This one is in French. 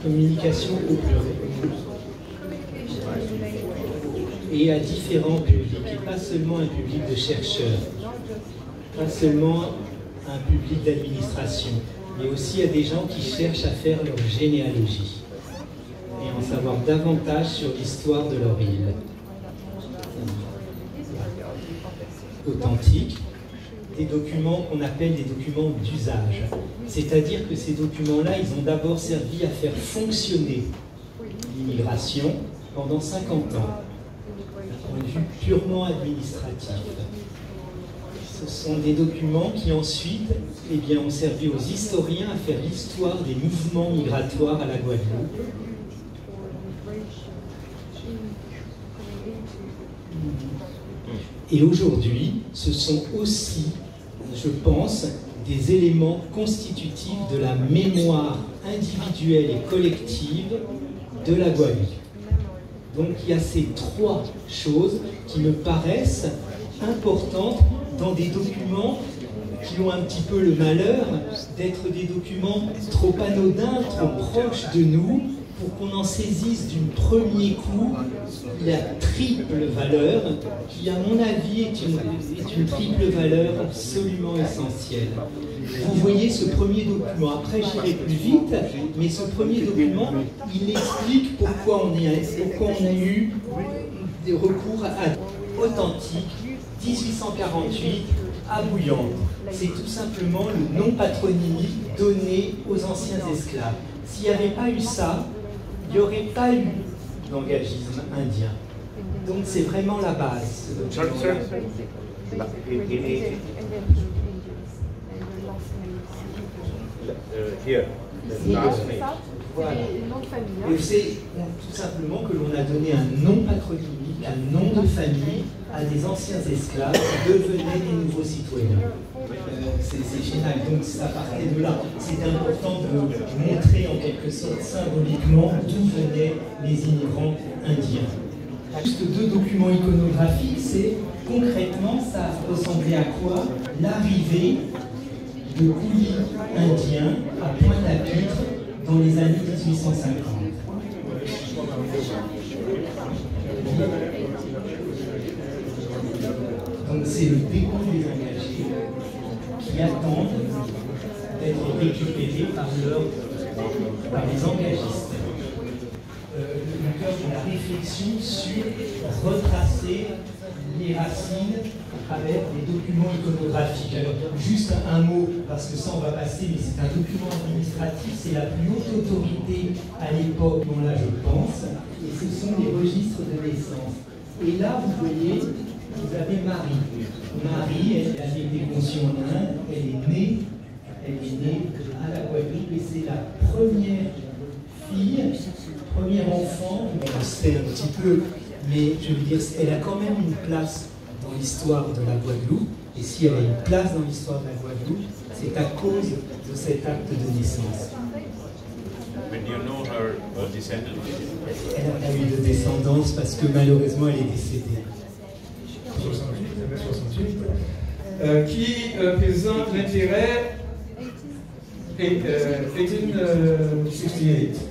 Communication au pluriel. Et à différents publics, et pas seulement un public de chercheurs, pas seulement un public d'administration, mais aussi à des gens qui cherchent à faire leur généalogie et en savoir davantage sur l'histoire de leur île. Authentique, des documents qu'on appelle des documents d'usage. C'est-à-dire que ces documents-là, ils ont d'abord servi à faire fonctionner l'immigration pendant 50 ans, d'un point de vue purement administratif. Ce sont des documents qui ensuite ont servi aux historiens à faire l'histoire des mouvements migratoires à la Guadeloupe. Et aujourd'hui, ce sont aussi, je pense, des éléments constitutifs de la mémoire individuelle et collective de la Guadeloupe. Donc il y a ces trois choses qui me paraissent importantes dans des documents qui ont un petit peu le malheur d'être des documents trop anodins, trop proches de nous, pour qu'on en saisisse d'un premier coup la triple valeur, qui à mon avis est une triple valeur absolument essentielle. Vous voyez ce premier document, après j'irai plus vite, mais ce premier document, il explique pourquoi on a eu des recours à authentique, 1848, à Bouillante. C'est tout simplement le nom patronymique donné aux anciens esclaves. S'il n'y avait pas eu ça, il n'y aurait pas eu d'engagisme indien. Donc c'est vraiment la base. Voilà. Et c'est tout simplement que l'on a donné un nom patronymique, un nom de famille à des anciens esclaves qui devenaient des nouveaux citoyens. C'est génial, donc ça partait de là. C'était important de montrer en quelque sorte symboliquement d'où venaient les immigrants indiens. Juste deux documents iconographiques, c'est concrètement ça ressemblait à quoi? L'arrivée de coulis indiens à Pointe-à-Pitre dans les années 1850. Donc c'est le décompte des engagés qui attendent d'être récupérés par les engagistes. Le cœur de la réflexion sur retracer les racines à travers des documents iconographiques. Alors, juste un mot, parce que ça on va passer, mais c'est un document administratif, c'est la plus haute autorité à l'époque, dont là je pense, et ce sont les registres de naissance. Et là, vous voyez, vous avez Marie. Marie, elle a été conçue en Inde, elle est née à la Guadeloupe, et c'est la première fille, premier enfant, on sait un petit peu, mais je veux dire, elle a quand même une place dans l'histoire de la Guadeloupe, et si elle a une place dans l'histoire de la Guadeloupe, c'est à cause de cet acte de naissance. Elle n'a pas eu de descendance parce que malheureusement elle est décédée. 68, qui présente l'intérêt 1868.